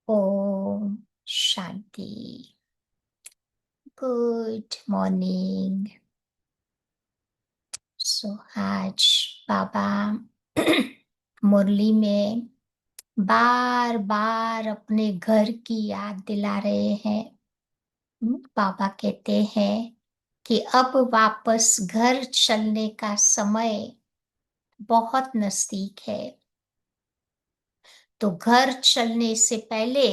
Om Shanti. Good morning. सो आज बाबा मुरली में बार बार अपने घर की याद दिला रहे हैं। बाबा कहते हैं कि अब वापस घर चलने का समय बहुत नजदीक है। तो घर चलने से पहले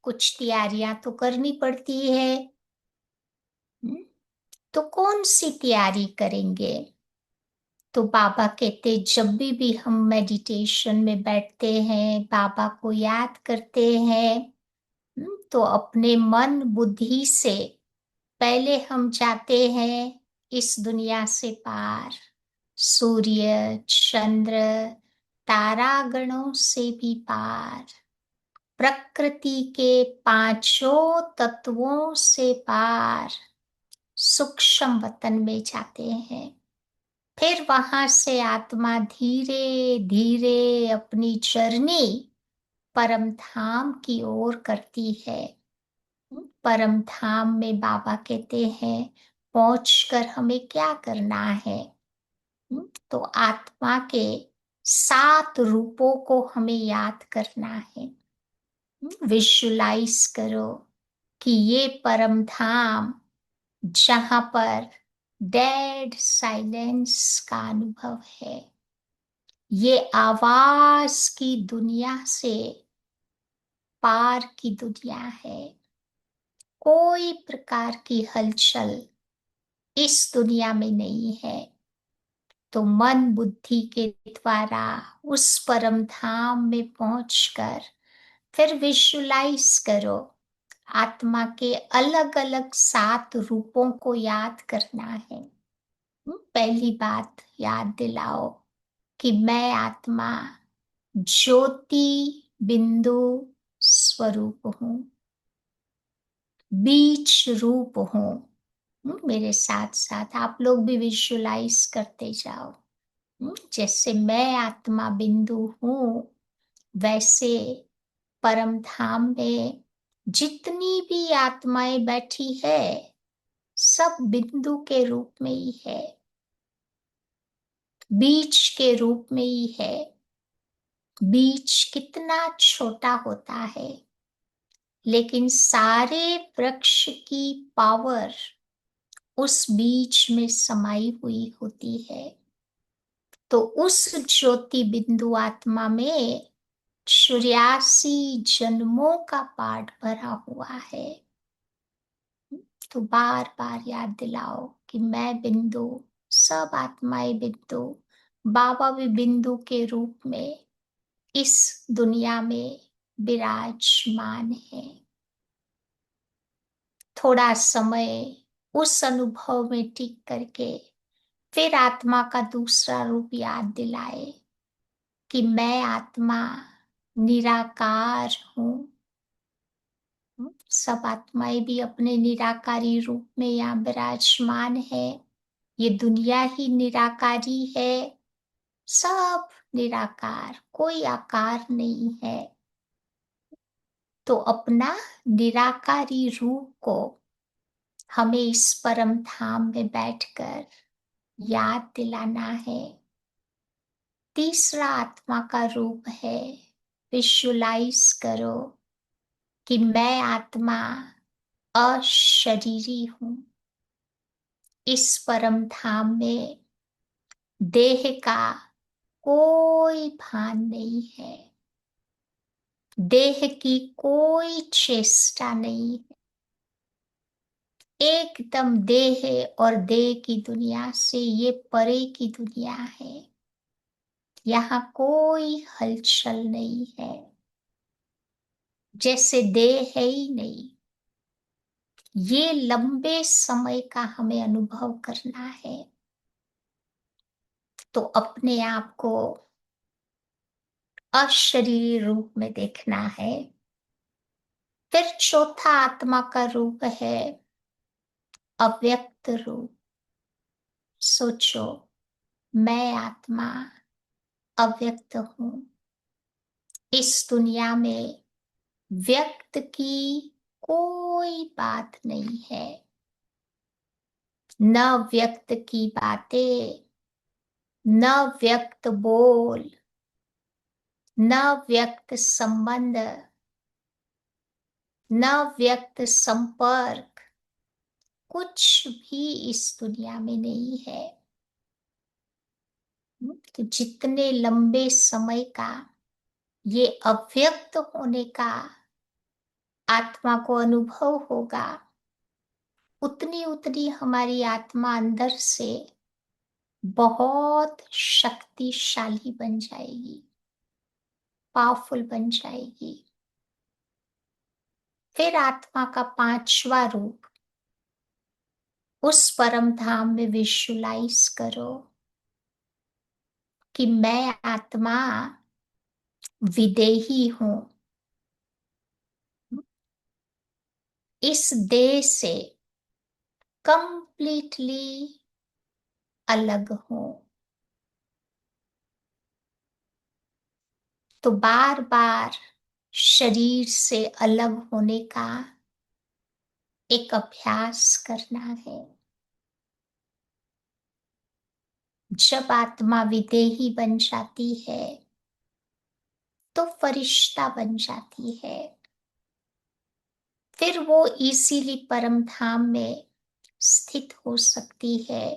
कुछ तैयारियां तो करनी पड़ती है। तो कौन सी तैयारी करेंगे? तो बाबा कहते जब भी हम मेडिटेशन में बैठते हैं, बाबा को याद करते हैं, तो अपने मन बुद्धि से पहले हम जाते हैं इस दुनिया से पार, सूर्य चंद्र तारागणों से भी पार, प्रकृति के पांचों तत्वों से पार, सूक्ष्म वतन में जाते हैं। फिर वहां से आत्मा धीरे धीरे अपनी जर्नी परम धाम की ओर करती है। परम धाम में बाबा कहते हैं पहुंचकर हमें क्या करना है। तो आत्मा के 7 रूपों को हमें याद करना है। विजुलाइज करो कि ये परम धाम जहां पर डेड साइलेंस का अनुभव है, ये आवाज की दुनिया से पार की दुनिया है। कोई प्रकार की हलचल इस दुनिया में नहीं है। तो मन बुद्धि के द्वारा उस परम धाम में पहुंचकर फिर विजुलाइज करो, आत्मा के अलग अलग 7 रूपों को याद करना है। पहली बात याद दिलाओ कि मैं आत्मा ज्योति बिंदु स्वरूप हूँ, बीच रूप हूँ। मेरे साथ साथ आप लोग भी विजुलाइज करते जाओ। जैसे मैं आत्मा बिंदु हूँ, वैसे परम धाम में जितनी भी आत्माएं बैठी है सब बिंदु के रूप में ही है, बीज के रूप में ही है। बीज कितना छोटा होता है, लेकिन सारे वृक्ष की पावर उस बीज में समाई हुई होती है। तो उस ज्योति बिंदु आत्मा में 84 जन्मों का पाठ भरा हुआ है। तो बार बार याद दिलाओ कि मैं बिंदु, सब आत्माएं बिंदु, बाबा भी बिंदु के रूप में इस दुनिया में विराजमान है। थोड़ा समय उस अनुभव में टिक करके फिर आत्मा का दूसरा रूप याद दिलाए कि मैं आत्मा निराकार हूँ। सब आत्माएं भी अपने निराकारी रूप में यहाँ विराजमान है। ये दुनिया ही निराकारी है, सब निराकार, कोई आकार नहीं है। तो अपना निराकारी रूप को हमें इस परम धाम में बैठकर याद दिलाना है। तीसरा आत्मा का रूप है, विजुलाइज करो कि मैं आत्मा अशरीरी हूं। इस परम धाम में देह का कोई भान नहीं है, देह की कोई चेष्टा नहीं है। एकदम देह और देह की दुनिया से ये परे की दुनिया है। यहाँ कोई हलचल नहीं है, जैसे देह है ही नहीं। ये लंबे समय का हमें अनुभव करना है। तो अपने आप को अशरीरी रूप में देखना है। फिर चौथा आत्मा का रूप है अव्यक्त रूप। सोचो, मैं आत्मा अव्यक्त हूं। इस दुनिया में व्यक्त की कोई बात नहीं है। न व्यक्त की बातें, न व्यक्त बोल, न व्यक्त संबंध, न व्यक्त संपर्क, कुछ भी इस दुनिया में नहीं है। तो जितने लंबे समय का ये अव्यक्त होने का आत्मा को अनुभव होगा, उतनी उतनी हमारी आत्मा अंदर से बहुत शक्तिशाली बन जाएगी, पावरफुल बन जाएगी। फिर आत्मा का पांचवा रूप उस परम धाम में विजुलाइज करो कि मैं आत्मा विदेही हूं, इस देह से कंप्लीटली अलग हूं। तो बार बार शरीर से अलग होने का एक अभ्यास करना है। जब आत्मा विदेही बन जाती है तो फरिश्ता बन जाती है। फिर वो इसीलिए परम धाम में स्थित हो सकती है।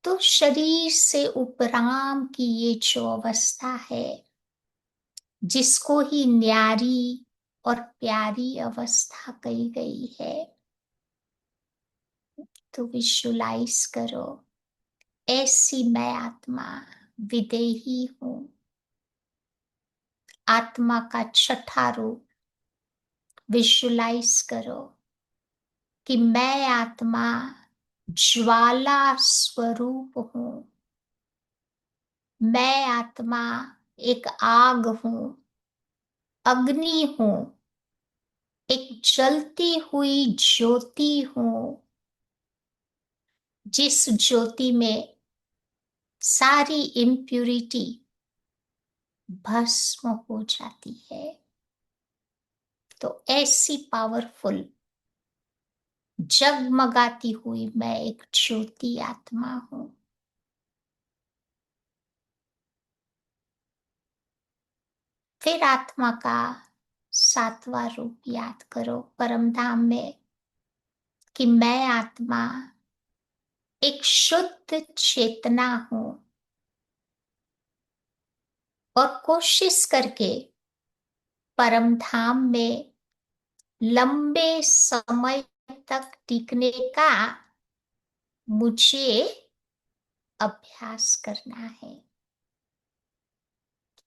तो शरीर से उपराम की ये जो अवस्था है, जिसको ही न्यारी और प्यारी अवस्था कही गई है, तो विजुलाइज करो ऐसी मैं आत्मा विदेही हूं। आत्मा का छठा रूप विजुलाइज करो कि मैं आत्मा ज्वाला स्वरूप हूं। मैं आत्मा एक आग हूं, अग्नि हूं, एक जलती हुई ज्योति हूं, जिस ज्योति में सारी इम्प्यूरिटी भस्म हो जाती है। तो ऐसी पावरफुल जगमगाती हुई मैं एक ज्योति आत्मा हूं। फिर आत्मा का सातवां रूप याद करो परम धाम में कि मैं आत्मा एक शुद्ध चेतना हूं और कोशिश करके परम धाम में लंबे समय तक टिकने का मुझे अभ्यास करना है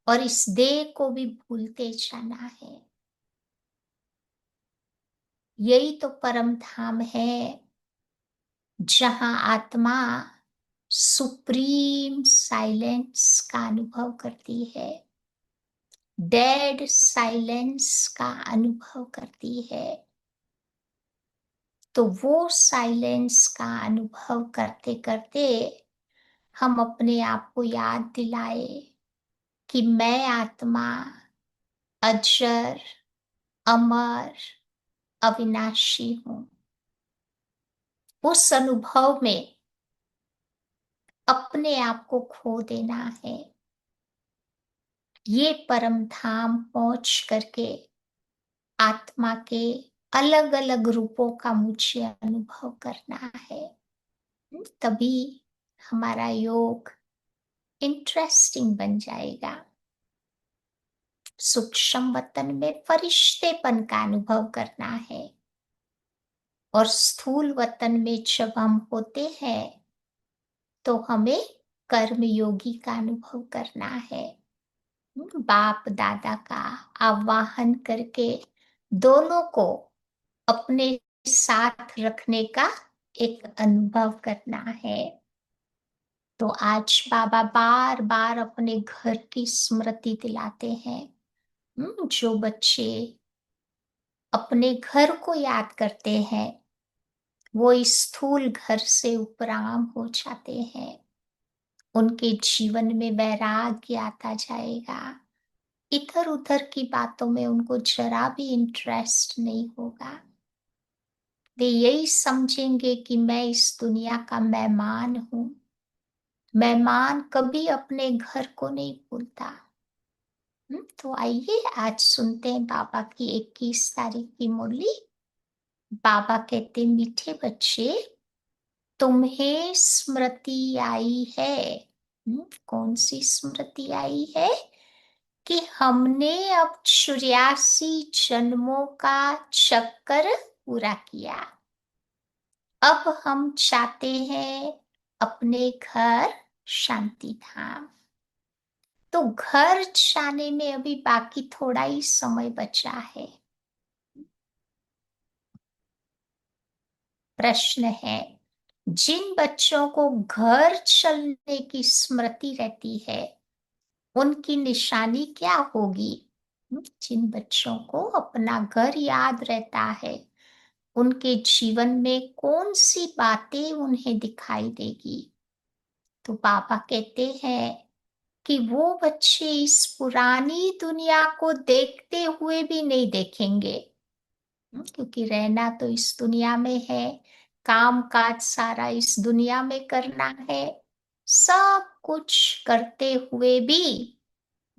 और इस देह को भी भूलते जाना है। यही तो परम धाम है जहां आत्मा सुप्रीम साइलेंस का अनुभव करती है, डेड साइलेंस का अनुभव करती है। तो वो साइलेंस का अनुभव करते करते हम अपने आप को याद दिलाए कि मैं आत्मा अजर, अमर, अविनाशी हूं। उस अनुभव में अपने आप को खो देना है। ये परम धाम पहुंच करके आत्मा के अलग अलग रूपों का मुझे अनुभव करना है। तभी हमारा योग इंटरेस्टिंग बन जाएगा। सूक्ष्म वतन में फरिश्तेपन का अनुभव करना है और स्थूल वतन में जब हम होते हैं तो हमें कर्म योगी का अनुभव करना है। बाप दादा का आवाहन करके दोनों को अपने साथ रखने का एक अनुभव करना है। तो आज बाबा बार बार अपने घर की स्मृति दिलाते हैं। जो बच्चे अपने घर को याद करते हैं वो इस स्थूल घर से उपराम हो जाते हैं। उनके जीवन में वैराग्य आता जाएगा, इधर उधर की बातों में उनको जरा भी इंटरेस्ट नहीं होगा। वे यही समझेंगे कि मैं इस दुनिया का मेहमान हूं। मेहमान कभी अपने घर को नहीं भूलता। तो आइए आज सुनते हैं बाबा की 21 तारीख की मुरली। बाबा कहते, मीठे बच्चे, तुम्हें स्मृति आई है। कौन सी स्मृति आई है? कि हमने अब 84 जन्मों का चक्कर पूरा किया। अब हम चाहते हैं अपने घर शांति धाम। तो घर जाने में अभी बाकी थोड़ा ही समय बचा है। प्रश्न है, जिन बच्चों को घर चलने की स्मृति रहती है, उनकी निशानी क्या होगी? जिन बच्चों को अपना घर याद रहता है, उनके जीवन में कौन सी बातें उन्हें दिखाई देगी? तो पापा कहते हैं कि वो बच्चे इस पुरानी दुनिया को देखते हुए भी नहीं देखेंगे। क्योंकि रहना तो इस दुनिया में है, काम काज सारा इस दुनिया में करना है। सब कुछ करते हुए भी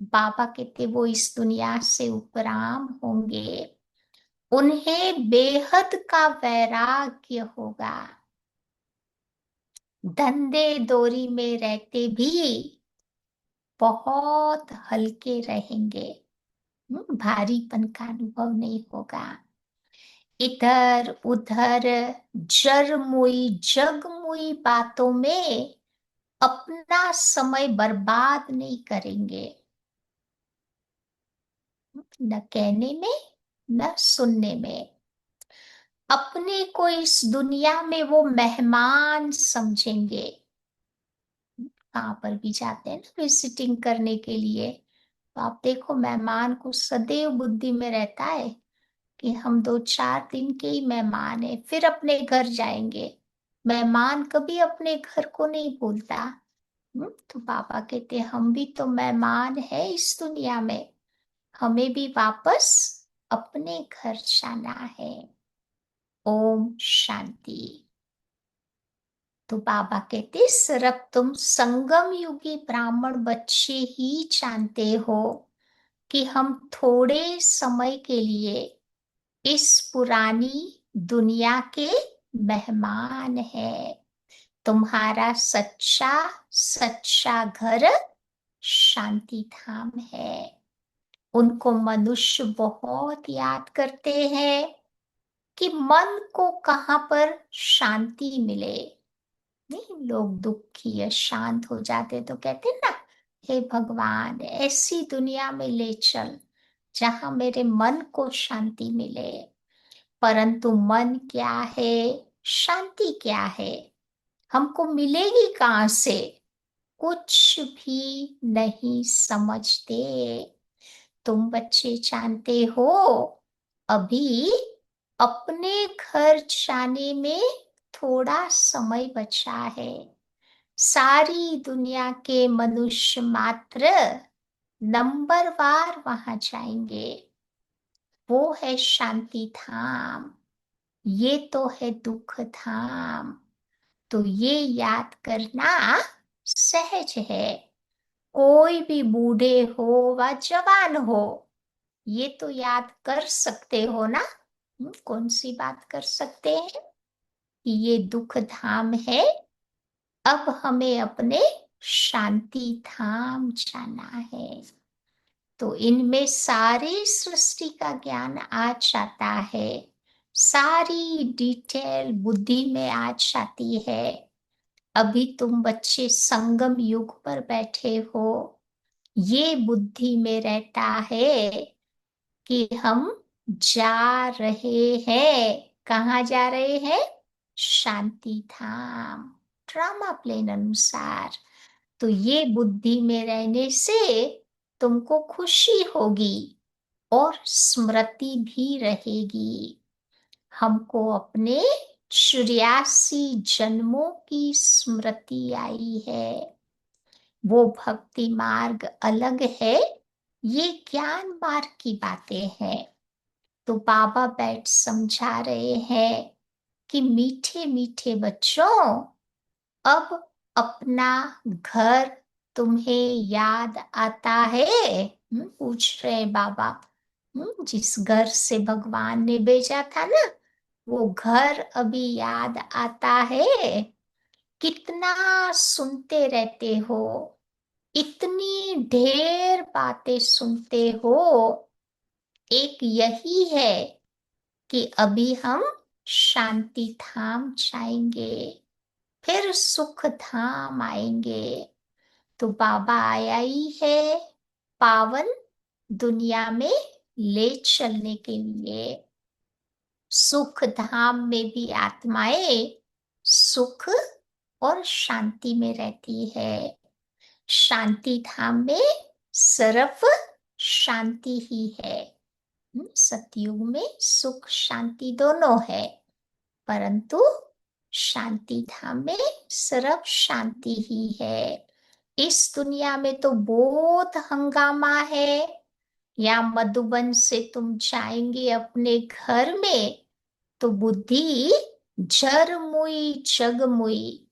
बाबा कहते वो इस दुनिया से उपराम होंगे। उन्हें बेहद का वैराग्य होगा। धंधे दोरी में रहते भी बहुत हल्के रहेंगे। भारीपन का अनुभव नहीं होगा। इधर उधर जरमुई जगमुई बातों में अपना समय बर्बाद नहीं करेंगे। न कहने में न सुनने में। अपने को इस दुनिया में वो मेहमान समझेंगे। कहाँ पर भी जाते हैं ना विजिटिंग करने के लिए, तो आप देखो मेहमान को सदैव बुद्धि में रहता है कि हम 2-4 दिन के ही मेहमान हैं, फिर अपने घर जाएंगे। मेहमान कभी अपने घर को नहीं भूलता। तो पापा कहते हम भी तो मेहमान है इस दुनिया में, हमें भी वापस अपने घर जाना है। ओम शांति। तो बाबा कहते सिर्फ तुम संगम युगी ब्राह्मण बच्चे ही जानते हो कि हम थोड़े समय के लिए इस पुरानी दुनिया के मेहमान हैं। तुम्हारा सच्चा सच्चा घर शांति धाम है। उनको मनुष्य बहुत याद करते हैं कि मन को कहाँ पर शांति मिले। नहीं, लोग दुखी या शांत हो जाते तो कहते हैं ना, हे भगवान ऐसी दुनिया में ले चल जहां मेरे मन को शांति मिले। परंतु मन क्या है, शांति क्या है, हमको मिलेगी कहाँ से? कुछ भी नहीं समझते। तुम बच्चे जानते हो अभी अपने घर जाने में थोड़ा समय बचा है। सारी दुनिया के मनुष्य मात्र नंबरवार वहां जाएंगे। वो है शांति धाम, ये तो है दुख धाम। तो ये याद करना सहज है। कोई भी बूढ़े हो व जवान हो, ये तो याद कर सकते हो ना। कौन सी बात कर सकते हैं कि ये दुख धाम है, अब हमें अपने शांति धाम जाना है। तो इनमें सारी सृष्टि का ज्ञान आ जाता है, सारी डिटेल बुद्धि में आ जाती है। अभी तुम बच्चे संगम युग पर बैठे हो, ये बुद्धि में रहता है कि हम जा रहे हैं। कहाँ जा रहे हैं? शांति धाम, ड्रामा प्लेन अनुसार। तो ये बुद्धि में रहने से तुमको खुशी होगी और स्मृति भी रहेगी। हमको अपने 84 जन्मों की स्मृति आई है। वो भक्ति मार्ग अलग है, ये ज्ञान मार्ग की बातें हैं। तो बाबा बैठ समझा रहे हैं कि मीठे मीठे बच्चों, अब अपना घर तुम्हें याद आता है? पूछ रहे बाबा। जिस घर से भगवान ने भेजा था ना, वो घर अभी याद आता है? कितना सुनते रहते हो, इतनी ढेर बातें सुनते हो। एक यही है कि अभी हम शांति धाम जाएंगे, फिर सुख धाम आएंगे। तो बाबा आया ही है पावन दुनिया में ले चलने के लिए। सुख धाम में भी आत्माएं सुख और शांति में रहती है। शांति धाम में सिर्फ शांति ही है। सतयुग में सुख शांति दोनों है, परंतु शांति धाम में सिर्फ शांति ही है। इस दुनिया में तो बहुत हंगामा है। या मधुबन से तुम जाएंगे अपने घर में, तो बुद्धि झरमुई जगमुई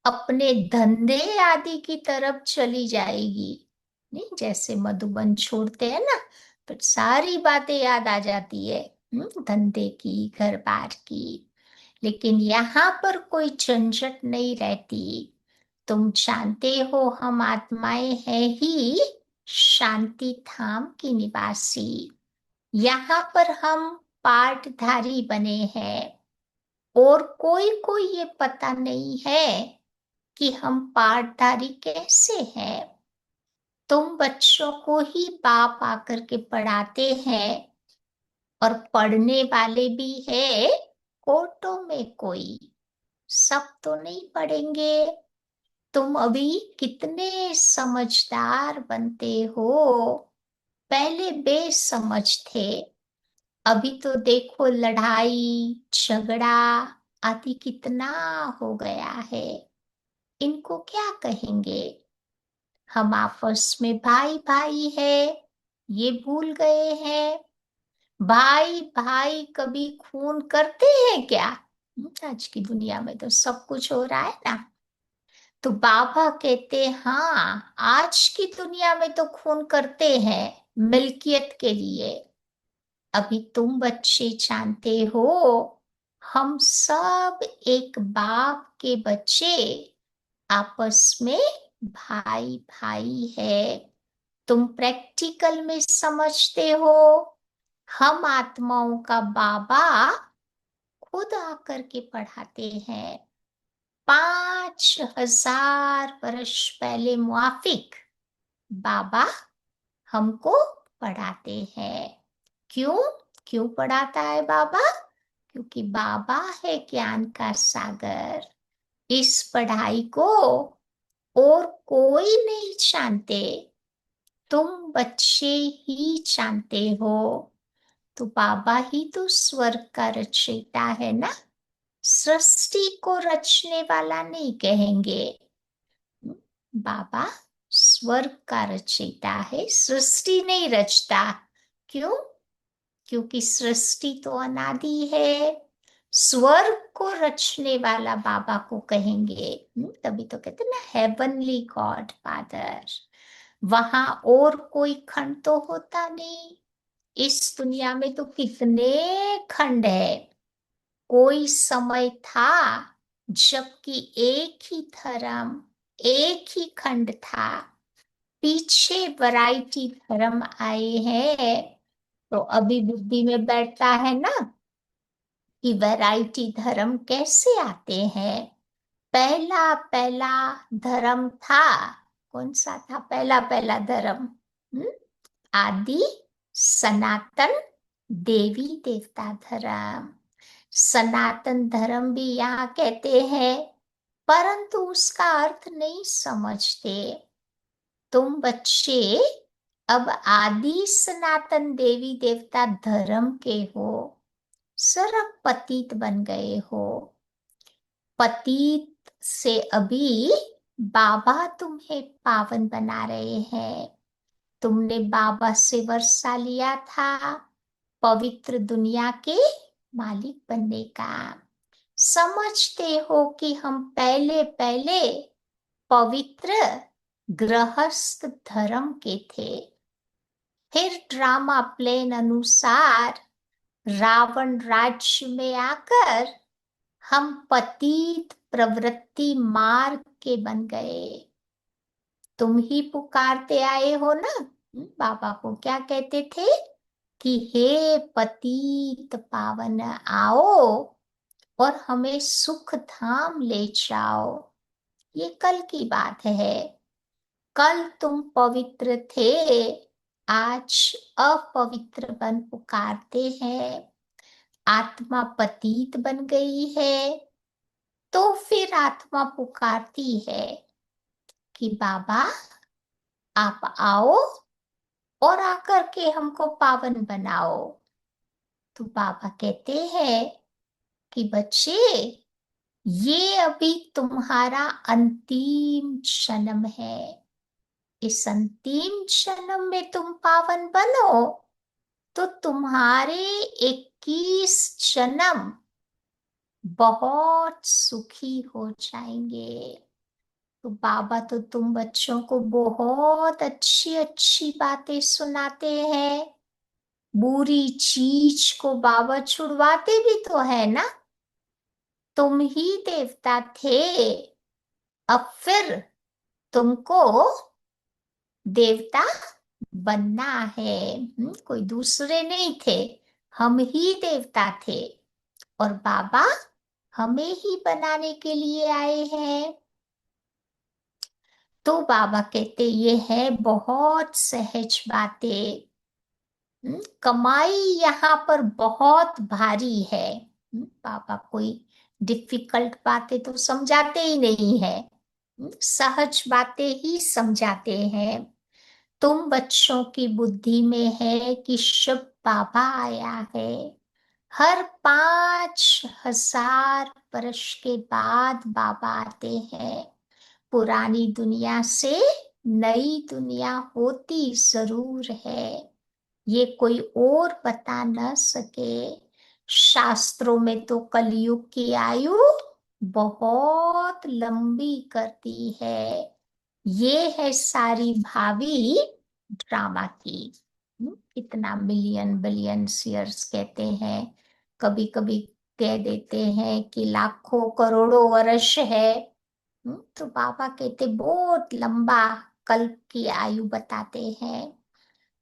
अपने धंधे आदि की तरफ चली जाएगी। नहीं, जैसे मधुबन छोड़ते हैं ना, तो सारी बातें याद आ जाती है, धंधे की, घर बार की। लेकिन यहाँ पर कोई झंझट नहीं रहती। तुम जानते हो हम आत्माएं हैं ही शांति धाम की निवासी। यहाँ पर हम पाठधारी बने हैं, और कोई को ये पता नहीं है कि हम पाठधारी कैसे हैं। तुम बच्चों को ही बाप आकर के पढ़ाते हैं, और पढ़ने वाले भी है कोटों में कोई, सब तो नहीं पढ़ेंगे। तुम अभी कितने समझदार बनते हो। पहले बेसमझ थे, अभी तो देखो लड़ाई झगड़ा आदि कितना हो गया है। इनको क्या कहेंगे? हम आपस में भाई भाई है, ये भूल गए हैं। भाई भाई कभी खून करते हैं क्या? आज की दुनिया में तो सब कुछ हो रहा है ना। तो बाबा कहते हाँ, आज की दुनिया में तो खून करते हैं मिल्कियत के लिए। अभी तुम बच्चे जानते हो, हम सब एक बाप के बच्चे आपस में भाई भाई है। तुम प्रैक्टिकल में समझते हो, हम आत्माओं का बाबा खुद आकर के पढ़ाते हैं। 5,000 वर्ष पहले मुआफिक बाबा हमको पढ़ाते हैं। क्यों? क्यों पढ़ाता है बाबा? क्योंकि बाबा है ज्ञान का सागर। इस पढ़ाई को और कोई नहीं जानते, तुम बच्चे ही जानते हो। तो बाबा ही तो स्वर्ग का रचयिता है ना, सृष्टि को रचने वाला नहीं कहेंगे। बाबा स्वर्ग का रचयिता है, सृष्टि नहीं रचता। क्यों? क्योंकि सृष्टि तो अनादि है। स्वर्ग को रचने वाला बाबा को कहेंगे। तभी तो कहते हैं ना, हेवनली गॉड फादर। वहां और कोई खंड तो होता नहीं। इस दुनिया में तो कितने खंड है। कोई समय था जबकि एक ही धर्म, एक ही खंड था। पीछे वैरायटी धर्म आए हैं। तो अभी बुद्धि में बैठता है ना कि वैरायटी धर्म कैसे आते हैं। पहला पहला धर्म था, कौन सा था पहला पहला धर्म? आदि सनातन देवी देवता धर्म। सनातन धर्म भी यहाँ कहते हैं, परंतु उसका अर्थ नहीं समझते। तुम बच्चे अब आदि सनातन देवी देवता धर्म के हो, सिर्फ पतित बन गए हो। पतित से अभी बाबा तुम्हें पावन बना रहे हैं। तुमने बाबा से वर्षा लिया था पवित्र दुनिया के मालिक बनने का। समझते हो कि हम पहले पहले पवित्र गृहस्थ धर्म के थे, फिर ड्रामा प्लेन अनुसार रावण राज्य में आकर हम पतित प्रवृत्ति मार्ग के बन गए। तुम ही पुकारते आए हो ना, बाबा को क्या कहते थे कि हे पतित पावन आओ और हमें सुख धाम ले जाओ। ये कल की बात है। कल तुम पवित्र थे, आज अपवित्र बन पुकारते हैं। आत्मा पतित बन गई है, तो फिर आत्मा पुकारती है कि बाबा आप आओ और आकर के हमको पावन बनाओ। तो बाबा कहते हैं कि बच्चे, ये अभी तुम्हारा अंतिम जन्म है। इस अंतिम जन्म में तुम पावन बनो तो तुम्हारे 21 जन्म बहुत सुखी हो जाएंगे। तो बाबा तो तुम बच्चों को बहुत अच्छी अच्छी बातें सुनाते हैं। बुरी चीज को बाबा छुड़वाते भी तो है ना। तुम ही देवता थे, अब फिर तुमको देवता बनना है। कोई दूसरे नहीं थे, हम ही देवता थे और बाबा हमें ही बनाने के लिए आए हैं। तो बाबा कहते ये है बहुत सहज बातें। कमाई यहाँ पर बहुत भारी है। बाबा कोई डिफिकल्ट बातें तो समझाते ही नहीं है, सहज बातें ही समझाते हैं। तुम बच्चों की बुद्धि में है कि शुभ बाबा आया है। हर 5,000 वर्ष के बाद बाबा आते हैं। पुरानी दुनिया से नई दुनिया होती जरूर है, ये कोई और बता न सके। शास्त्रों में तो कलयुग की आयु बहुत लंबी करती है। ये है सारी भावी ड्रामा की। इतना मिलियन बिलियन ईयर्स कहते हैं, कभी कभी कह देते हैं कि लाखों करोड़ों वर्ष है। तो बाबा कहते बहुत लंबा कल्प की आयु बताते हैं।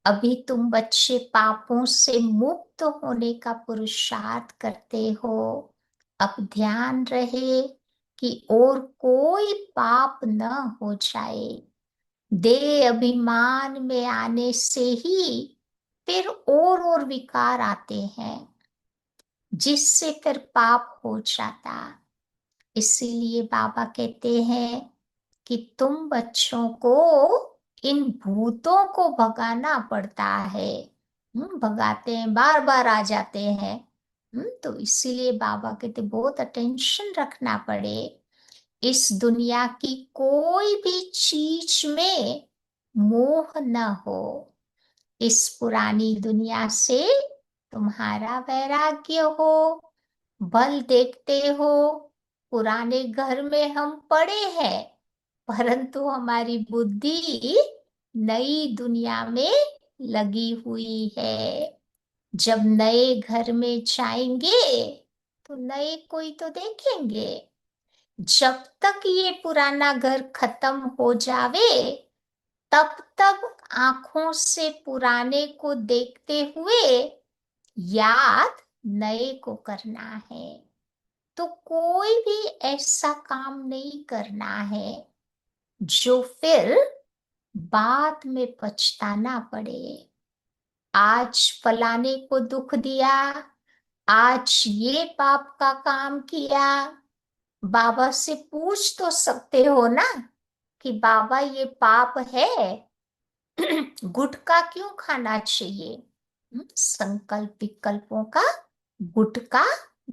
अभी तुम बच्चे पापों से मुक्त होने का पुरुषार्थ करते हो। अब ध्यान रहे कि और कोई पाप न हो जाए। देह अभिमान में आने से ही फिर और विकार आते हैं, जिससे फिर पाप हो जाता। इसीलिए बाबा कहते हैं कि तुम बच्चों को इन भूतों को भगाना पड़ता है। भगाते हैं, बार बार आ जाते हैं। तो इसीलिए बाबा कहते बहुत अटेंशन रखना पड़े। इस दुनिया की कोई भी चीज में मोह न हो। इस पुरानी दुनिया से तुम्हारा वैराग्य हो। बल देखते हो, पुराने घर में हम पड़े हैं, परंतु हमारी बुद्धि नई दुनिया में लगी हुई है। जब नए घर में जाएंगे तो नए कोई तो देखेंगे। जब तक ये पुराना घर खत्म हो जावे, तब तक आंखों से पुराने को देखते हुए याद नए को करना है। तो कोई भी ऐसा काम नहीं करना है जो फिर बाद में पछताना पड़े। आज फलाने को दुख दिया, आज ये पाप का काम किया, बाबा से पूछ तो सकते हो ना कि बाबा ये पाप है, गुटखा क्यों खाना चाहिए। संकल्प विकल्पों का गुटखा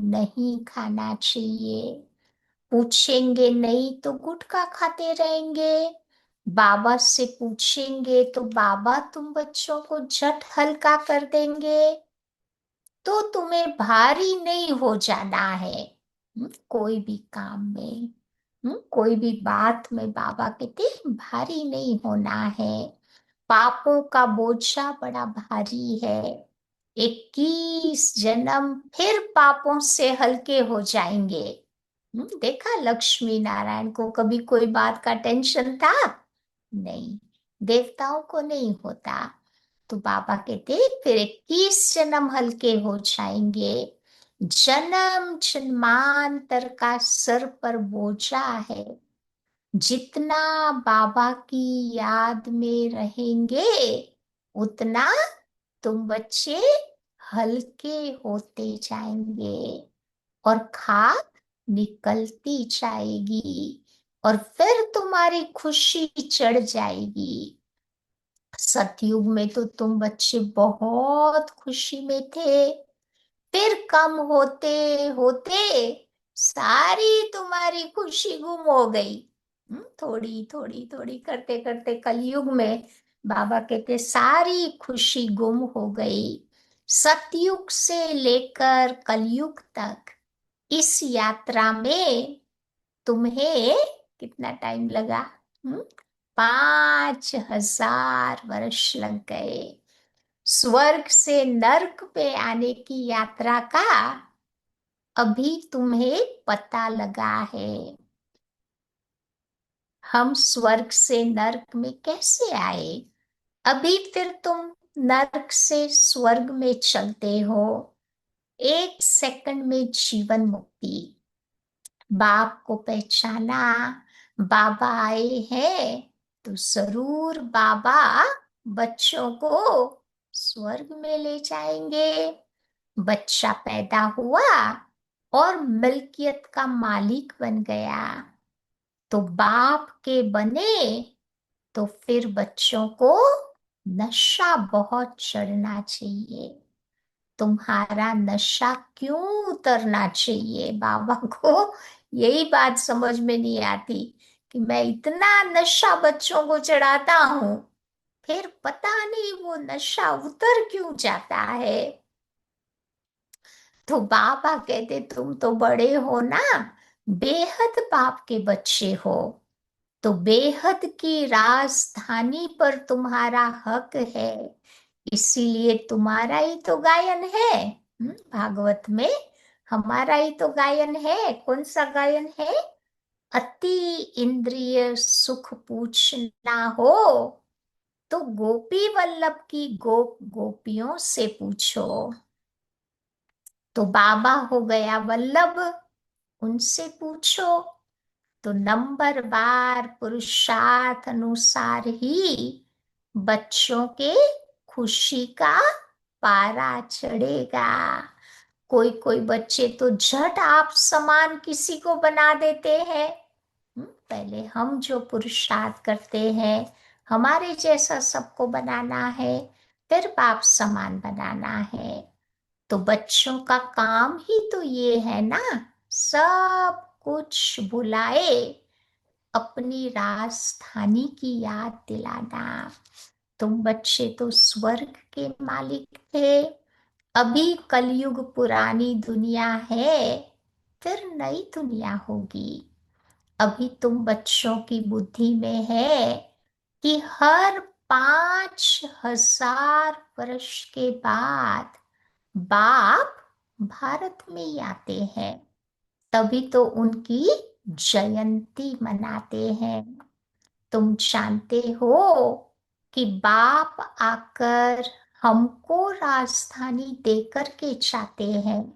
नहीं खाना चाहिए। पूछेंगे नहीं तो गुटखा खाते रहेंगे। बाबा से पूछेंगे तो बाबा तुम बच्चों को झट हल्का कर देंगे, तो तुम्हें भारी नहीं हो जाना है। कोई भी काम में, कोई भी बात में बाबा कहते हैं, भारी नहीं होना है। पापों का बोझा बड़ा भारी है। 21 जन्म फिर पापों से हल्के हो जाएंगे। देखा लक्ष्मी नारायण को कभी कोई बात का टेंशन था? नहीं, देवताओं को नहीं होता। तो बाबा कहते फिर 21 जन्म हल्के हो जाएंगे। जन्म जन्मांतर का सर पर बोझा है। जितना बाबा की याद में रहेंगे, उतना तुम बच्चे हल्के होते जाएंगे और खाक निकलती जाएगी और फिर तुम्हारी खुशी चढ़ जाएगी। सतयुग में तो तुम बच्चे बहुत खुशी में थे, फिर कम होते होते सारी तुम्हारी खुशी गुम हो गई। थोड़ी थोड़ी थोड़ी करते करते कलयुग में बाबा कहते सारी खुशी गुम हो गई। सतयुग से लेकर कलयुग तक इस यात्रा में तुम्हें कितना टाइम लगा? हम्म 5000 वर्ष लग गए। स्वर्ग से नर्क पे आने की यात्रा का अभी तुम्हें पता लगा है। हम स्वर्ग से नर्क में कैसे आए? अभी फिर तुम नर्क से स्वर्ग में चलते हो। 1 सेकंड में जीवन मुक्ति। बाप को पहचाना, बाबा आए हैं, तो जरूर बाबा बच्चों को स्वर्ग में ले जाएंगे। बच्चा पैदा हुआ और मिल्कियत का मालिक बन गया, तो बाप के बने, तो फिर बच्चों को नशा बहुत चढ़ना चाहिए। तुम्हारा नशा क्यों उतरना चाहिए? बाबा को यही बात समझ में नहीं आती कि मैं इतना नशा बच्चों को चढ़ाता हूं, फिर पता नहीं वो नशा उतर क्यों जाता है। तो बाबा कहते तुम तो बड़े हो ना, बेहद बाप के बच्चे हो, तो बेहद की राजधानी पर तुम्हारा हक है। इसीलिए तुम्हारा ही तो गायन है। भागवत में हमारा ही तो गायन है। कौन सा गायन है? अति इंद्रिय सुख पूछना हो, तो गोपी वल्लभ की गोपियों से पूछो। तो बाबा हो गया वल्लभ, उनसे पूछो। तो नंबर बार पुरुषार्थ अनुसार ही बच्चों के खुशी का पारा चढ़ेगा। कोई कोई बच्चे तो झट आप समान किसी को बना देते हैं। पहले हम जो पुरुषार्थ करते हैं, हमारे जैसा सबको बनाना है, फिर बाप समान बनाना है। तो बच्चों का काम ही तो ये है ना, सब कुछ भुलाए, अपनी राजधानी की याद दिलाना। तुम बच्चे तो स्वर्ग के मालिक थे। अभी कलयुग पुरानी दुनिया है, फिर नई दुनिया होगी। अभी तुम बच्चों की बुद्धि में है कि हर 5000 वर्ष के बाद बाप भारत में ही आते हैं, तभी तो उनकी जयंती मनाते हैं। तुम जानते हो कि बाप आकर हमको राजधानी देकर के जाते हैं,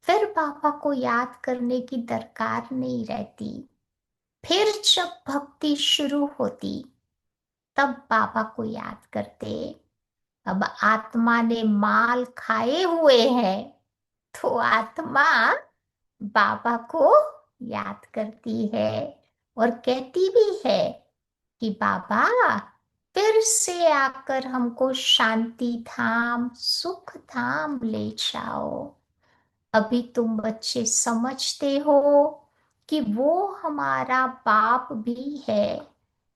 फिर बाबा को याद करने की दरकार नहीं रहती। फिर जब भक्ति शुरू होती, तब बाबा को याद करते। अब आत्मा ने माल खाए हुए हैं, तो आत्मा बाबा को याद करती है और कहती भी है कि बाबा फिर से आकर हमको शांति धाम सुख धाम ले जाओ। अभी तुम बच्चे समझते हो कि वो हमारा बाप भी है,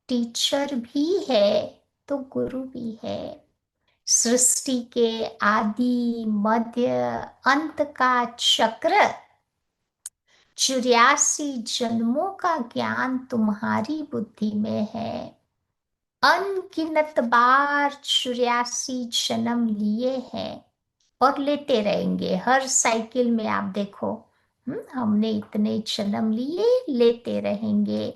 टीचर भी है तो गुरु भी है। सृष्टि के आदि मध्य अंत का चक्र, 84 जन्मों का ज्ञान तुम्हारी बुद्धि में है। अनगिनत बार 84 जन्म लिए हैं और लेते रहेंगे। हर साइकिल में आप देखो, हमने इतने जन्म लिए, लेते रहेंगे।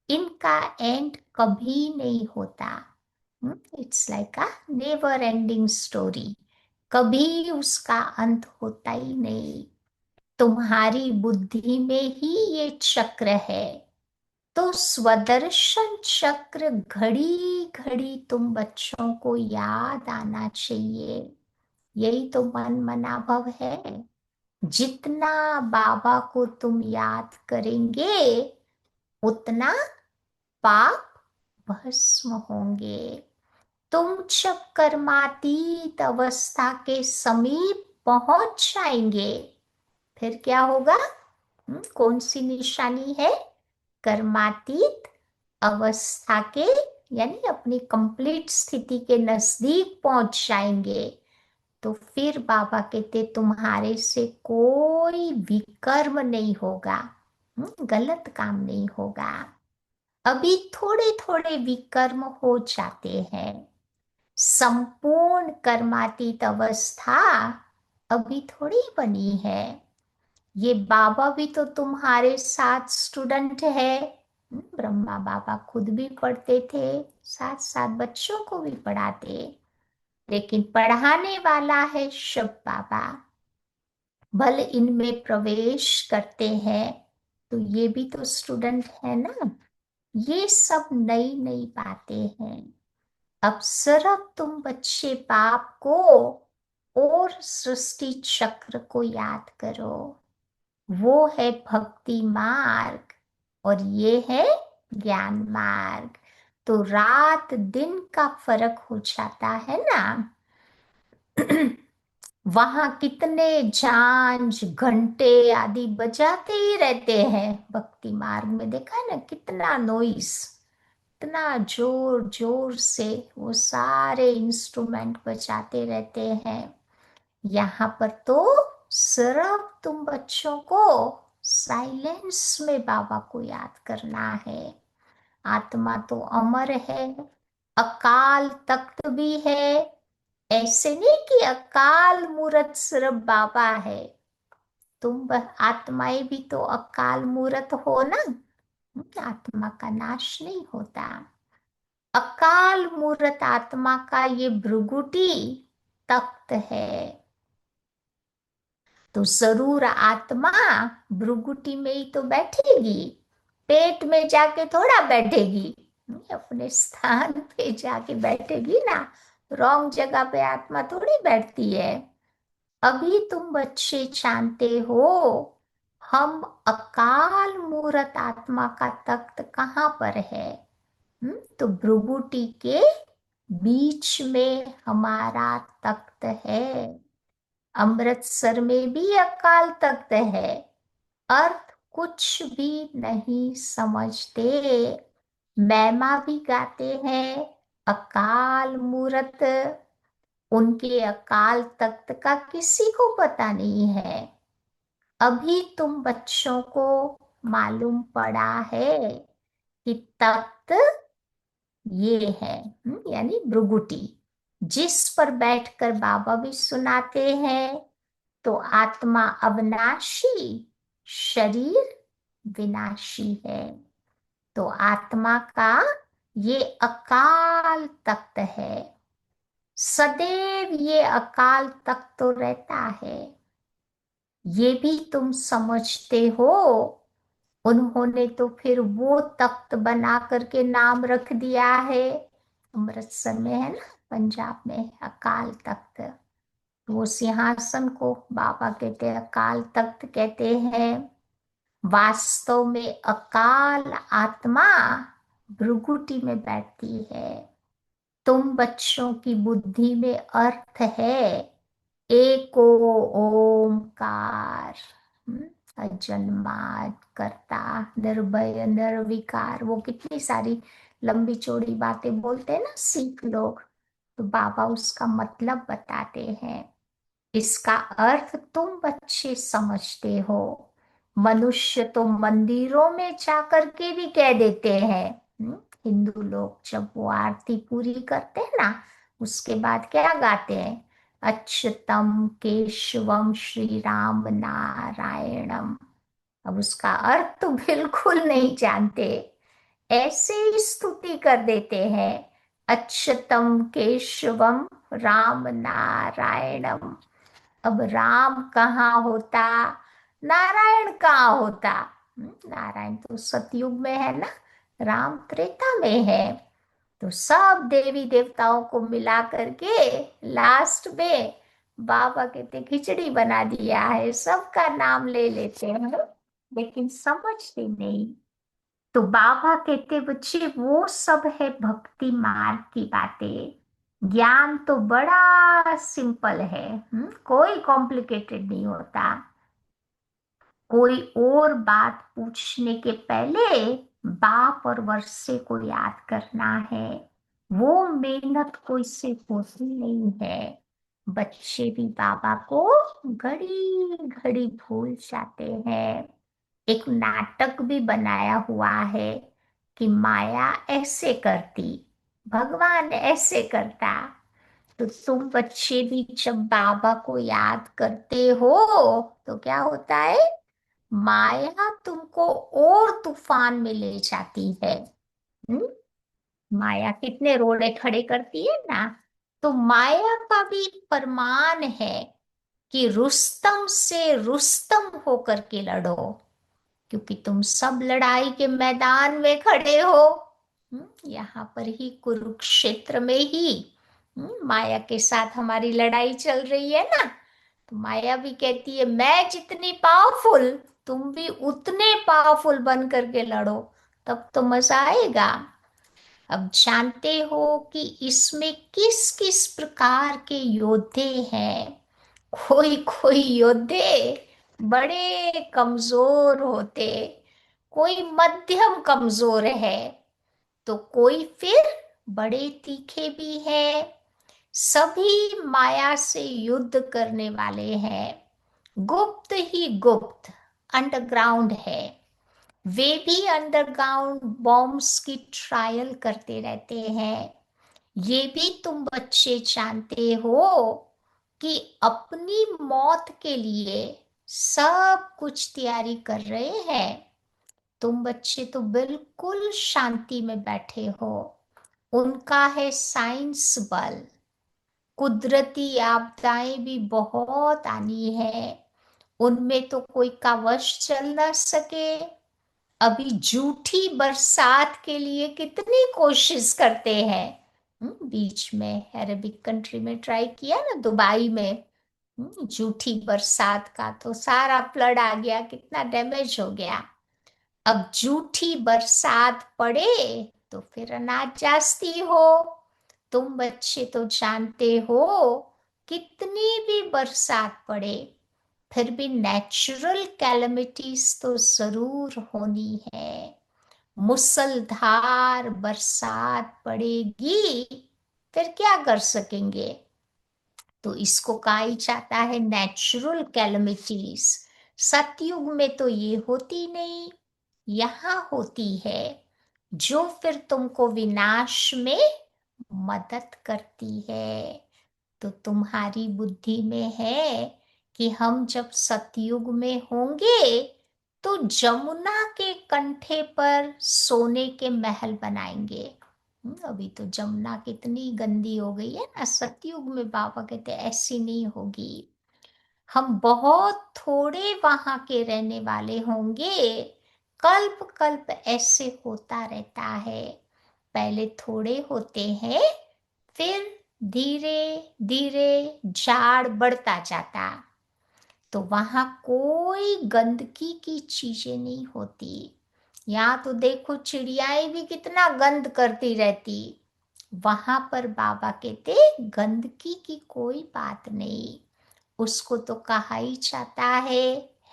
इनका एंड कभी नहीं होता। It's like a never ending story. कभी उसका अंत होता ही नहीं। तुम्हारी बुद्धि में ही ये चक्र है। तो स्वदर्शन चक्र घड़ी घड़ी तुम बच्चों को याद आना चाहिए। यही तो मन मनाभव है। जितना बाबा को तुम याद करेंगे, उतना पाप भस्म होंगे। तुम जब कर्मातीत अवस्था के समीप पहुंच जाएंगे, फिर क्या होगा? कौन सी निशानी है? कर्मातीत अवस्था के, यानी अपनी कंप्लीट स्थिति के नजदीक पहुंच जाएंगे, तो फिर बाबा कहते तुम्हारे से कोई विकर्म नहीं होगा। गलत काम नहीं होगा। अभी थोड़े थोड़े विकर्म हो जाते हैं। संपूर्ण कर्मातीत अवस्था अभी थोड़ी बनी है। ये बाबा भी तो तुम्हारे साथ स्टूडेंट है। ब्रह्मा बाबा खुद भी पढ़ते थे, साथ साथ बच्चों को भी पढ़ाते, लेकिन पढ़ाने वाला है शिव बाबा। भले इनमें प्रवेश करते हैं तो ये भी तो स्टूडेंट है ना। ये सब नई नई बातें हैं। अब सिर्फ तुम बच्चे बाप को और सृष्टि चक्र को याद करो। वो है भक्ति मार्ग और ये है ज्ञान मार्ग। तो रात दिन का फर्क हो जाता है ना। वहां कितने झांझ घंटे आदि बजाते ही रहते हैं। भक्ति मार्ग में देखा है ना, कितना नॉइस, इतना जोर जोर से वो सारे इंस्ट्रूमेंट बजाते रहते हैं। यहाँ पर तो सिर्फ तुम बच्चों को साइलेंस में बाबा को याद करना है। आत्मा तो अमर है, अकाल तख्त भी है। ऐसे नहीं कि अकाल मूरत सिर्फ बाबा है। आत्माएं भी तो अकाल मूरत हो ना। आत्मा का नाश नहीं होता। अकाल मूरत आत्मा का ये भृगुटी तख्त है। तो जरूर आत्मा भृगुटी में ही तो बैठेगी, पेट में जाके थोड़ा बैठेगी। अपने स्थान पे जाके बैठेगी ना। रॉन्ग जगह पे आत्मा थोड़ी बैठती है। अभी तुम बच्चे जानते हो, हम अकाल मूरत आत्मा का तख्त कहाँ पर है? तो भृगुटी के बीच में हमारा तख्त है। अमृतसर में भी अकाल तख्त है। अर्थ कुछ भी नहीं समझते। मैमा भी गाते हैं अकाल मूरत। उनके अकाल तख्त का किसी को पता नहीं है। अभी तुम बच्चों को मालूम पड़ा है कि तख्त ये है, यानी भृगुटी, जिस पर बैठकर बाबा भी सुनाते हैं। तो आत्मा अविनाशी, शरीर विनाशी है। तो आत्मा का ये अकाल तख्त है। सदैव ये अकाल तख्त तो रहता है। ये भी तुम समझते हो। उन्होंने तो फिर वो तख्त बना करके नाम रख दिया है। अमृतसर में है ना, पंजाब में अकाल तख्त। वो सिंहासन को बाबा कहते हैं अकाल तख्त कहते हैं। वास्तव में अकाल आत्मा भृगुटी में बैठती है। तुम बच्चों की बुद्धि में अर्थ है एको ओमकार। अजन्मा, करता, निर्भय, निर्विकार, वो कितनी सारी लंबी चौड़ी बातें बोलते हैं ना सिख लोग, तो बाबा उसका मतलब बताते हैं। इसका अर्थ तुम बच्चे समझते हो। मनुष्य तो मंदिरों में जाकर के भी कह देते हैं। हिंदू लोग जब वो आरती पूरी करते हैं ना, उसके बाद क्या गाते हैं? अच्युतम केशवम श्री राम नारायणम। अब उसका अर्थ तो बिल्कुल नहीं जानते, ऐसे ही स्तुति कर देते हैं। अच्युतम केशवम राम नारायणम। अब राम कहाँ होता, नारायण कहाँ होता? नारायण तो सतयुग में है ना, राम त्रेता में है। तो सब देवी देवताओं को मिला करके लास्ट में बाबा कहते खिचड़ी बना दिया है, सबका नाम ले लेते हैं, लेकिन समझते नहीं। तो बाबा कहते बच्चे वो सब है भक्ति मार्ग की बातें। ज्ञान तो बड़ा सिंपल है, कोई कॉम्प्लिकेटेड नहीं होता। कोई और बात पूछने के पहले बाप और वर्षे को याद करना है। वो मेहनत कोई से होती नहीं है। बच्चे भी बाबा को घड़ी घड़ी भूल जाते हैं। एक नाटक भी बनाया हुआ है कि माया ऐसे करती, भगवान ऐसे करता। तो तुम बच्चे भी जब बाबा को याद करते हो तो क्या होता है? माया तुमको और तूफान में ले जाती है। हम्म? माया कितने रोड़े खड़े करती है ना। तो माया का भी फरमान है कि रुस्तम से रुस्तम होकर के लड़ो, क्योंकि तुम सब लड़ाई के मैदान में खड़े हो। यहाँ पर ही कुरुक्षेत्र में ही माया के साथ हमारी लड़ाई चल रही है ना। तो माया भी कहती है मैं जितनी पावरफुल, तुम भी उतने पावरफुल बन करके लड़ो, तब तो मजा आएगा। अब जानते हो कि इसमें किस किस प्रकार के योद्धे हैं। कोई कोई योद्धे बड़े कमजोर होते, कोई मध्यम कमजोर है, तो कोई फिर बड़े तीखे भी है। सभी माया से युद्ध करने वाले हैं। गुप्त ही गुप्त, अंडरग्राउंड है। वे भी अंडरग्राउंड बॉम्ब्स की ट्रायल करते रहते हैं। ये भी तुम बच्चे जानते हो कि अपनी मौत के लिए सब कुछ तैयारी कर रहे हैं। तुम बच्चे तो बिल्कुल शांति में बैठे हो। उनका है साइंस बल। कुदरती आपदाएं भी बहुत आनी है, उनमें तो कोई का वश चल ना सके। अभी झूठी बरसात के लिए कितनी कोशिश करते हैं। बीच में अरेबिक कंट्री में ट्राई किया ना, दुबई में। झूठी बरसात का तो सारा फ्लड आ गया, कितना डैमेज हो गया। अब झूठी बरसात पड़े तो फिर अनाज जास्ती हो। तुम बच्चे तो जानते हो, कितनी भी बरसात पड़े फिर भी नेचुरल कैलमिटीज तो जरूर होनी है। मुसलधार बरसात पड़ेगी, फिर क्या कर सकेंगे? तो इसको कहा ही जाता है नेचुरल कैलमिटीज। सतयुग में तो ये होती नहीं, यहाँ होती है, जो फिर तुमको विनाश में मदद करती है। तो तुम्हारी बुद्धि में है कि हम जब सतयुग में होंगे तो जमुना के कंठे पर सोने के महल बनाएंगे। अभी तो जमुना कितनी गंदी हो गई है ना, सतयुग में बाबा कहते ऐसी नहीं होगी। हम बहुत थोड़े वहां के रहने वाले होंगे। कल्प कल्प ऐसे होता रहता है। पहले थोड़े होते हैं, फिर धीरे धीरे झाड़ बढ़ता जाता। तो वहां कोई गंदगी की चीजें नहीं होती। यहाँ तो देखो चिड़ियाएं भी कितना गंद करती रहती। वहां पर बाबा कहते गंदगी की कोई बात नहीं। उसको तो कहा ही जाता है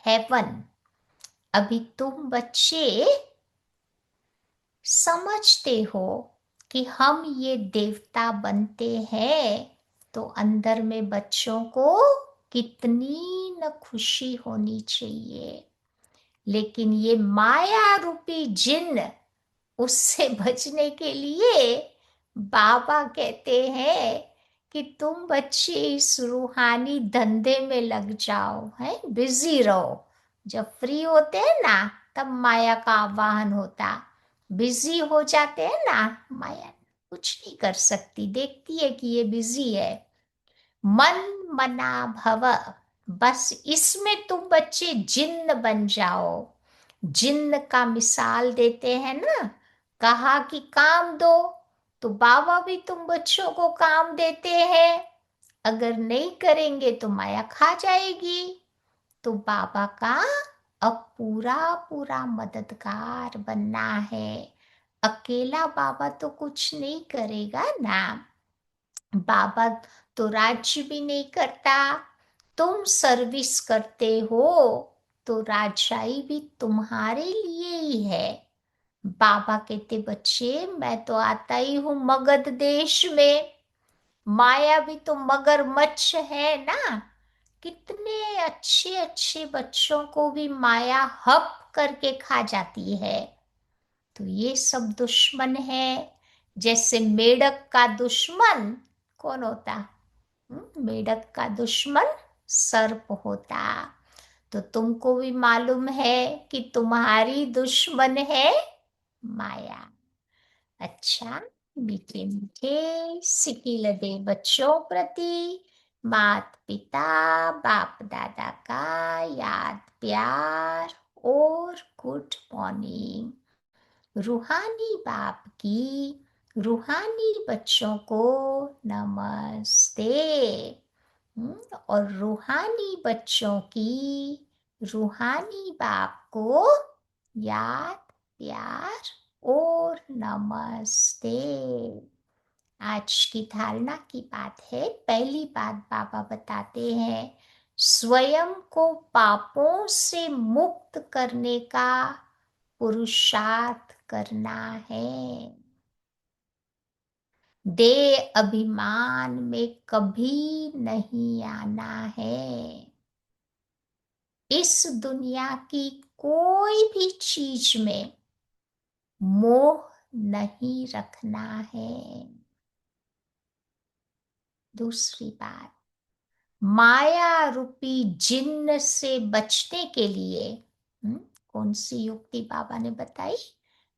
हेवन। अभी तुम बच्चे समझते हो कि हम ये देवता बनते हैं, तो अंदर में बच्चों को कितनी न खुशी होनी चाहिए। लेकिन ये माया रूपी जिन्न, उससे बचने के लिए बाबा कहते हैं कि तुम बच्चे इस रूहानी धंधे में लग जाओ, है बिजी रहो। जब फ्री होते हैं ना, तब माया का आवाहन होता। बिजी हो जाते हैं ना, माया कुछ नहीं कर सकती, देखती है कि ये बिजी है। मन मना भव, बस इसमें तुम बच्चे जिन्न बन जाओ। जिन्न का मिसाल देते हैं ना, कहा कि काम दो, तो बाबा भी तुम बच्चों को काम देते हैं। अगर नहीं करेंगे तो माया खा जाएगी। तो बाबा का अब पूरा पूरा मददगार बनना है। अकेला बाबा तो कुछ नहीं करेगा ना। बाबा तो राज्य भी नहीं करता, तुम सर्विस करते हो, तो राजाई भी तुम्हारे लिए ही है। बाबा कहते बच्चे, मैं तो आता ही हूँ मगध देश में, माया भी तो मगरमच्छ है ना। कितने अच्छे अच्छे बच्चों को भी माया हप करके खा जाती है। तो ये सब दुश्मन है। जैसे मेढक का दुश्मन कौन होता? मेढक का दुश्मन सर्प होता। तो तुमको भी मालूम है कि तुम्हारी दुश्मन है माया। अच्छा, मीठे मीठे सिकी लदे बच्चों प्रति मात पिता बाप दादा का याद प्यार और गुड मॉर्निंग। रूहानी बाप की रूहानी बच्चों को नमस्ते। और रूहानी बच्चों की रूहानी बाप को याद प्यार और नमस्ते। आज की धारणा की बात है। पहली बात बाबा बताते हैं, स्वयं को पापों से मुक्त करने का पुरुषार्थ करना है। देह अभिमान में कभी नहीं आना है। इस दुनिया की कोई भी चीज में मोह नहीं रखना है। दूसरी बात, माया रूपी जिन्न से बचने के लिए कौन सी युक्ति बाबा ने बताई?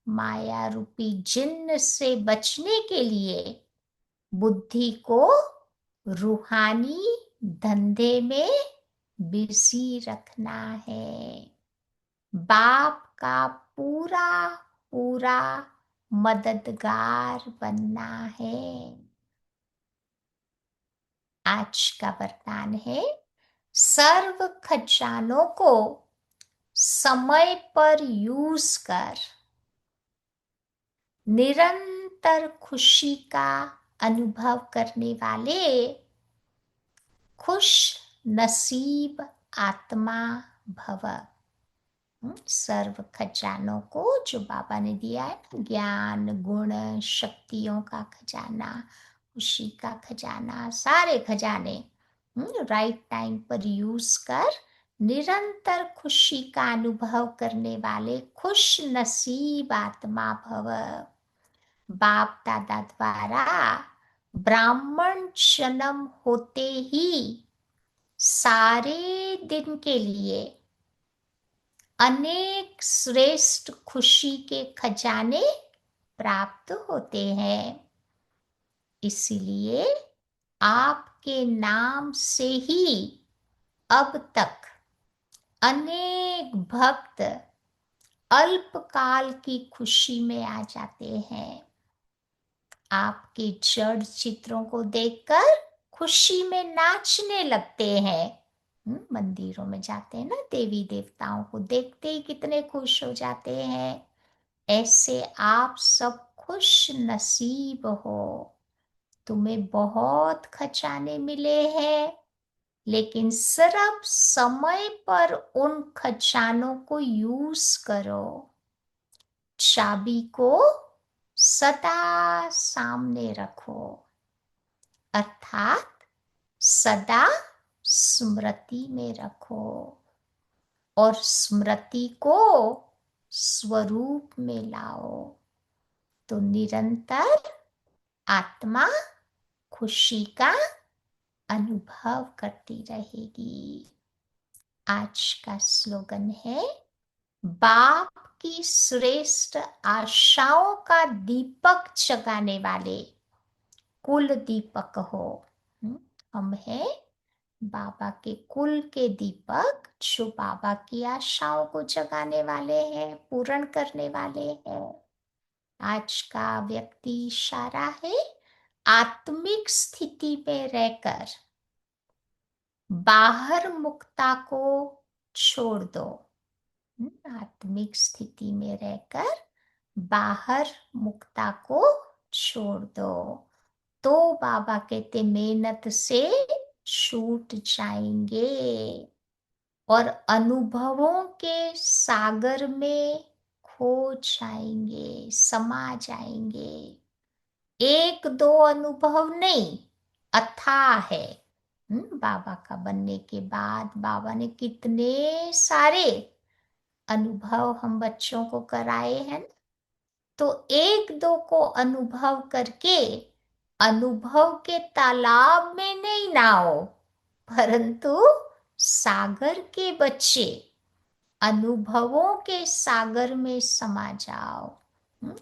माया रूपी जिन्न से बचने के लिए बुद्धि को रूहानी धंधे में बिजी रखना है। बाप का पूरा पूरा मददगार बनना है। आज का वरदान है, सर्व खजानों को समय पर यूज कर निरंतर खुशी का अनुभव करने वाले खुश नसीब आत्मा भव। सर्व खजानों को जो बाबा ने दिया है ना, ज्ञान गुण शक्तियों का खजाना, खुशी का खजाना, सारे खजाने राइट टाइम पर यूज कर निरंतर खुशी का अनुभव करने वाले खुश नसीब आत्मा भव। बाप दादा द्वारा ब्राह्मण जन्म होते ही सारे दिन के लिए अनेक श्रेष्ठ खुशी के खजाने प्राप्त होते हैं। इसीलिए आपके नाम से ही अब तक अनेक भक्त अल्पकाल की खुशी में आ जाते हैं। आपके जड़ चित्रों को देखकर खुशी में नाचने लगते हैं। मंदिरों में जाते हैं ना, देवी देवताओं को देखते ही कितने खुश हो जाते हैं। ऐसे आप सब खुश नसीब हो। तुम्हें बहुत खजाने मिले हैं, लेकिन सिर्फ समय पर उन खजानों को यूज करो। चाबी को सदा सामने रखो, अर्थात सदा स्मृति में रखो, और स्मृति को स्वरूप में लाओ, तो निरंतर आत्मा खुशी का अनुभव करती रहेगी। आज का स्लोगन है, बाप की श्रेष्ठ आशाओं का दीपक जगाने वाले कुल दीपक हो। हम हैं बाबा के कुल के दीपक, जो बाबा की आशाओं को जगाने वाले हैं, पूर्ण करने वाले हैं। आज का व्यक्ति इशारा है, आत्मिक स्थिति में रहकर बाहर मुक्ता को छोड़ दो। आत्मिक स्थिति में रहकर बाहर मुक्ता को छोड़ दो, तो बाबा कहते मेहनत से छूट जाएंगे और अनुभवों के सागर में खो जाएंगे, समा जाएंगे। एक दो अनुभव नहीं, अथाह है। बाबा का बनने के बाद बाबा ने कितने सारे अनुभव हम बच्चों को कराए हैं। तो एक दो को अनुभव करके अनुभव के तालाब में नहीं नाओ, परंतु सागर के बच्चे अनुभवों के सागर में समा जाओ।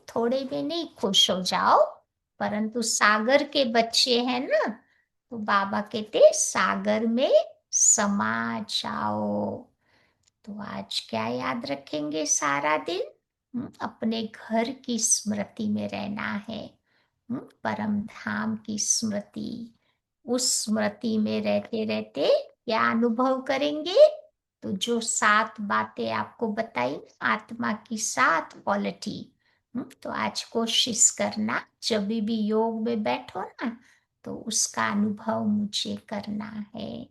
थोड़े में नहीं खुश हो जाओ, परंतु सागर के बच्चे हैं ना, तो बाबा कहते सागर में समा जाओ। तो आज क्या याद रखेंगे सारा दिन? अपने घर की स्मृति में रहना है, परम धाम की स्मृति। उस स्मृति में रहते रहते क्या अनुभव करेंगे? तो जो 7 बातें आपको बताई, आत्मा की 7 क्वालिटी, तो आज कोशिश करना, जब भी योग में बैठो ना, तो उसका अनुभव मुझे करना है।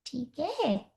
ठीक है?